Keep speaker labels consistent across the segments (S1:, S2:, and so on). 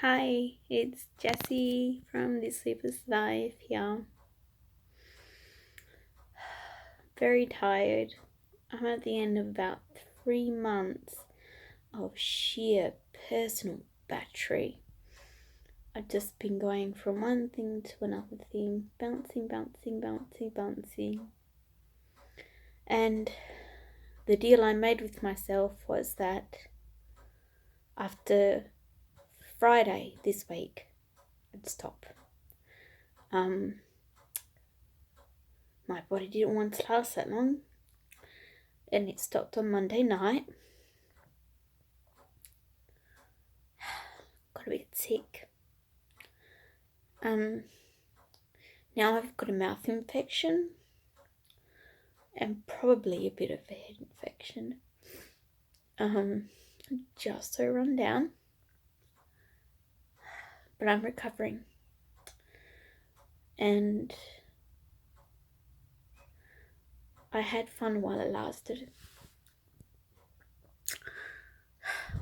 S1: Hi, it's Jessie from The Sleepless Life here. Very tired. I'm at the end of about 3 months of sheer personal battery. I've just been going from one thing to another thing, bouncing. And the deal I made with myself was that after Friday this week, I'd stop. My body didn't want to last that long, and it stopped on Monday night. Got a bit sick. Now I've got a mouth infection and probably a bit of a head infection. Just so run down, but I'm recovering, and I had fun while it lasted.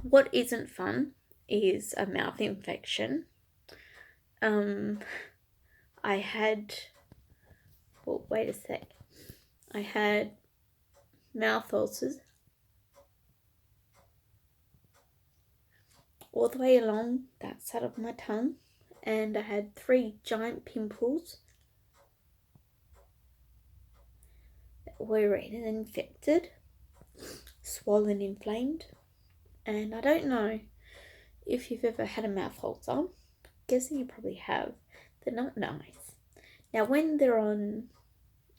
S1: What isn't fun is a mouth infection. I had mouth ulcers all the way along that side of my tongue, and I had 3 giant pimples that were infected, swollen, inflamed, and I don't know if you've ever had a mouth ulcer. I'm guessing you probably have. They're not nice. Now, when they're on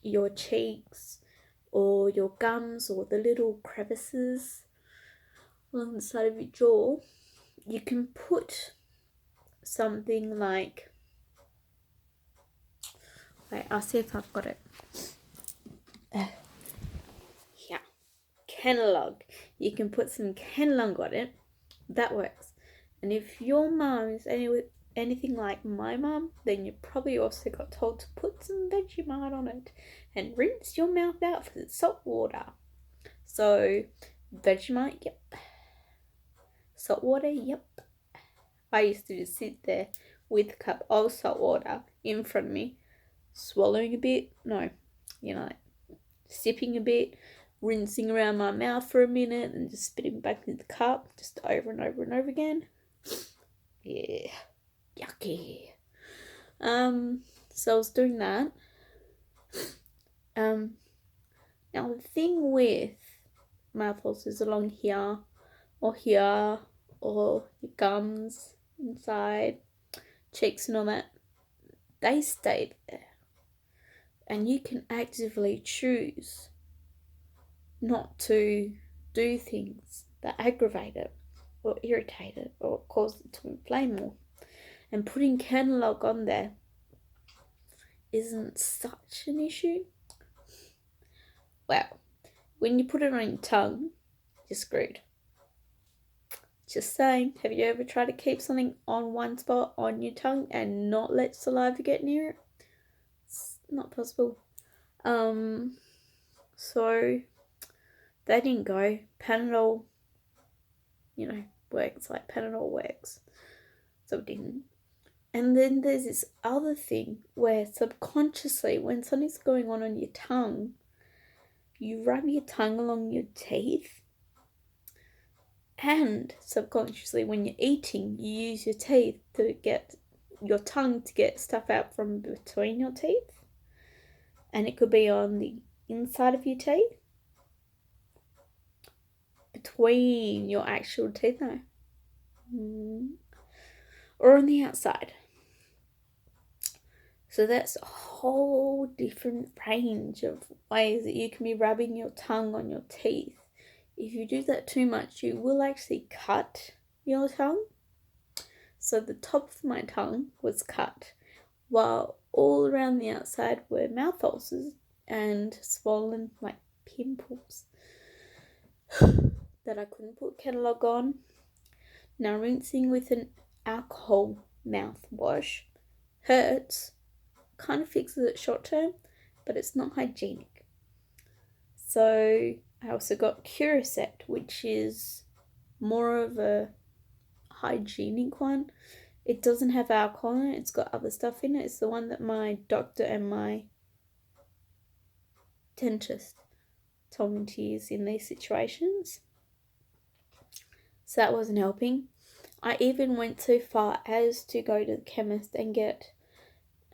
S1: your cheeks or your gums or the little crevices along the side of your jaw, you can put something like, wait, I'll see if I've got it. Yeah, Kenalog. You can put some Kenalog on it. That works. And if your mum is anything like my mum, then you probably also got told to put some Vegemite on it and rinse your mouth out with salt water. So, Vegemite, yep. Salt water, yep. I used to just sit there with a cup of salt water in front of me, swallowing a bit, sipping a bit, rinsing around my mouth for a minute, and just spitting back into the cup, just over and over and over again. Yeah, yucky. So I was doing that. Now the thing with mouth ulcers along here, or your gums, inside, cheeks and all that, they stay there. And you can actively choose not to do things that aggravate it or irritate it or cause it to inflame more. And putting Kenalog on there isn't such an issue. Well, when you put it on your tongue, you're screwed. Just saying, have you ever tried to keep something on one spot on your tongue and not let saliva get near it? It's not possible. So that didn't go. Panadol, works like Panadol works. So it didn't. And then there's this other thing where subconsciously, when something's going on your tongue, you rub your tongue along your teeth. And subconsciously, when you're eating, you use your tongue to get stuff out from between your teeth. And it could be on the inside of your teeth, between your actual teeth, or on the outside. So that's a whole different range of ways that you can be rubbing your tongue on your teeth. If you do that too much, you will actually cut your tongue. So the top of my tongue was cut, while all around the outside were mouth ulcers and swollen like pimples that I couldn't put Kenalog on. Now, rinsing with an alcohol mouthwash hurts, kind of fixes it short term, but it's not hygienic. So I also got Curacet, which is more of a hygienic one, It doesn't have alcohol in it. It's got other stuff in it. It's the one that my doctor and my dentist told me to use in these situations. So that wasn't helping. I even went so far as to go to the chemist and get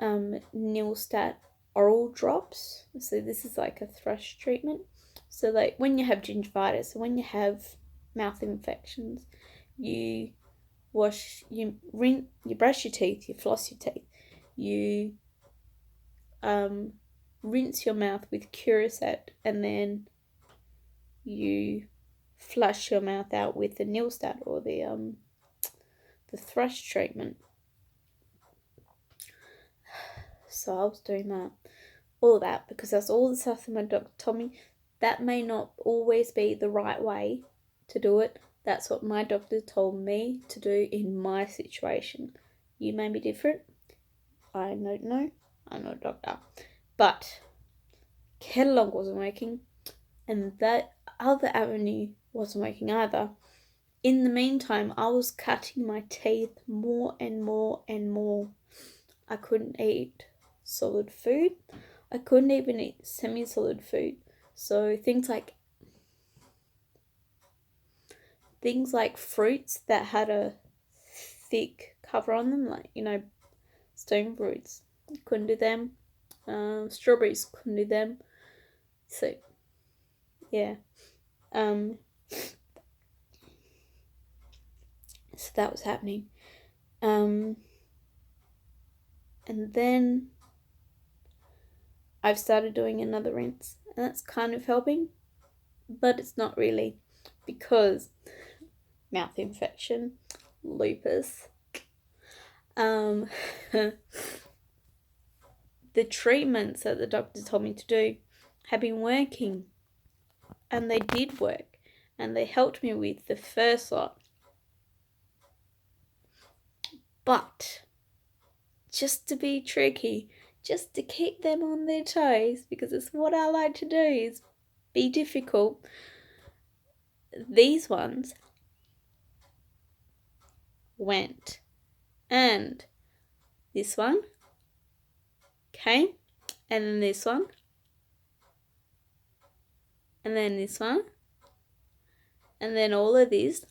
S1: Nilstat oral drops. So this is like a thrush treatment. So like when you have gingivitis, when you have mouth infections, you brush your teeth, you floss your teeth, you rinse your mouth with Curacet, and then you flush your mouth out with the Nilstat or the thrush treatment. So I was doing that, all of that, because that's all the stuff that my doctor told me. That may not always be the right way to do it. That's what my doctor told me to do in my situation. You may be different. I don't know. I'm not a doctor. But Kenalog wasn't working, and that other avenue wasn't working either. In the meantime, I was cutting my teeth more and more and more. I couldn't eat solid food. I couldn't even eat semi-solid food. So things like fruits that had a thick cover on them, like, stone fruits, couldn't do them. Strawberries, couldn't do them. So yeah. So that was happening. And then I've started doing another rinse, and that's kind of helping, but it's not really, because mouth infection, lupus, the treatments that the doctor told me to do have been working, and they did work, and they helped me with the first lot. But just to be tricky, just to keep them on their toes, because it's what I like to do, is be difficult. These ones went, and this one came, and then this one, and then this one, and then all of these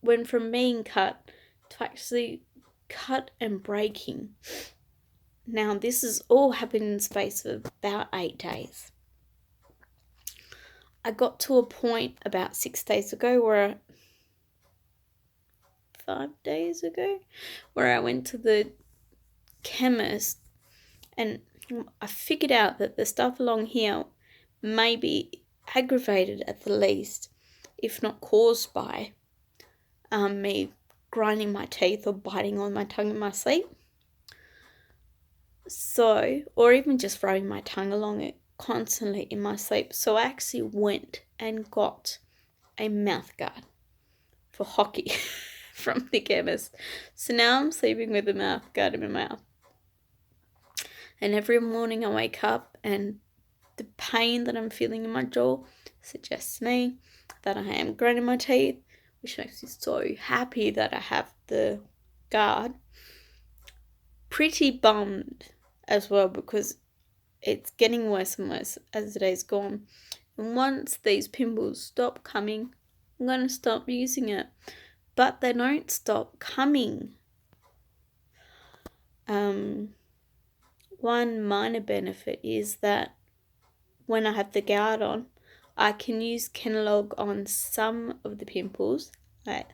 S1: went from being cut to actually cut and breaking. Now this has all happened in the space of about 8 days. I got to a point about 5 days ago where I went to the chemist, and I figured out that the stuff along here may be aggravated at the least, if not caused by me grinding my teeth or biting on my tongue in my sleep. So, or even just rubbing my tongue along it constantly in my sleep. So I actually went and got a mouth guard for hockey from the chemist. So now I'm sleeping with a mouth guard in my mouth. And every morning I wake up, and the pain that I'm feeling in my jaw suggests to me that I am grinding my teeth, which makes me so happy that I have the guard. Pretty bummed as well, because it's getting worse and worse as the days go on. And once these pimples stop coming, I'm going to stop using it. But they don't stop coming. One minor benefit is that when I have the guard on, I can use Kenalog on some of the pimples, right?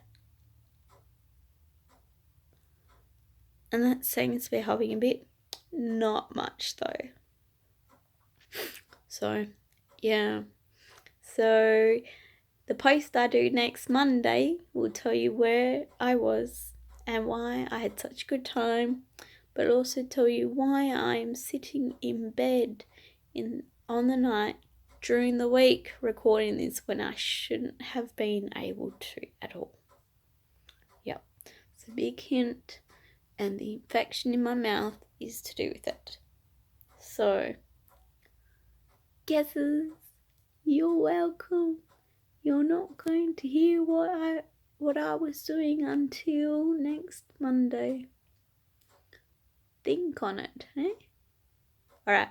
S1: And that seems to be helping a bit. Not much though. So, yeah. So, the post I do next Monday will tell you where I was and why I had such a good time, but also tell you why I'm sitting in bed on the night during the week recording this when I shouldn't have been able to at all. Yep. It's a big hint, and the infection in my mouth is to do with it. So, guesses, you're welcome. You're not going to hear what what I was doing until next Monday. Think on it, eh? Alright.